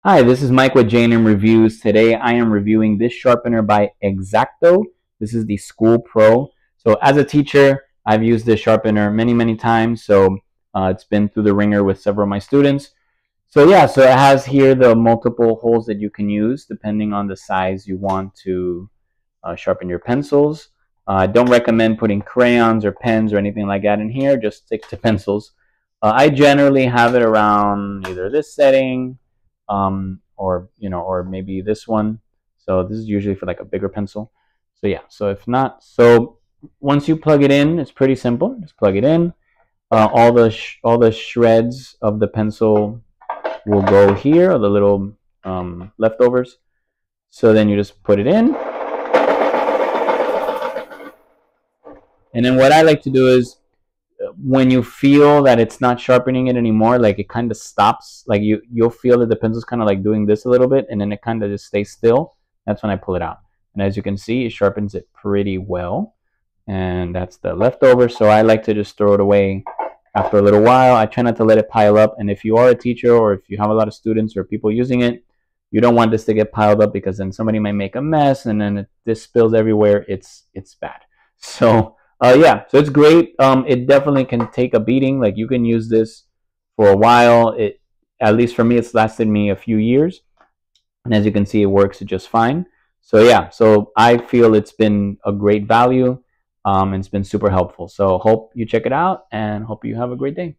Hi, this is Mike with J&M Reviews. Today I am reviewing this sharpener by X-ACTO. This is the SchoolPro. So as a teacher, I've used this sharpener many times. So it's been through the ringer with several of my students. So yeah, so it has here the multiple holes that you can use depending on the size you want to sharpen your pencils. I don't recommend putting crayons or pens or anything like that in here. Just stick to pencils. I generally have it around either this setting, or maybe this one. So this is usually for like a bigger pencil. So yeah. So if not, so once you plug it in, it's pretty simple. Just plug it in. All the shreds of the pencil will go here, or the little leftovers. So then you just put it in. And then what I like to do is when you feel that it's not sharpening it anymore, like it kind of stops, like you'll feel that the pencil's kind of like doing this a little bit, and then it kind of just stays still. That's when I pull it out. And as you can see, it sharpens it pretty well. And that's the leftover. So I like to just throw it away after a little while. I try not to let it pile up. And if you are a teacher, or if you have a lot of students or people using it, you don't want this to get piled up, because then somebody might make a mess, and then this spills everywhere. It's bad. So yeah, so it's great. It definitely can take a beating. Like, you can use this for a while. At least for me, it's lasted me a few years, and as you can see, it works just fine. So yeah, so I feel it's been a great value, and it's been super helpful. So hope you check it out, and hope you have a great day.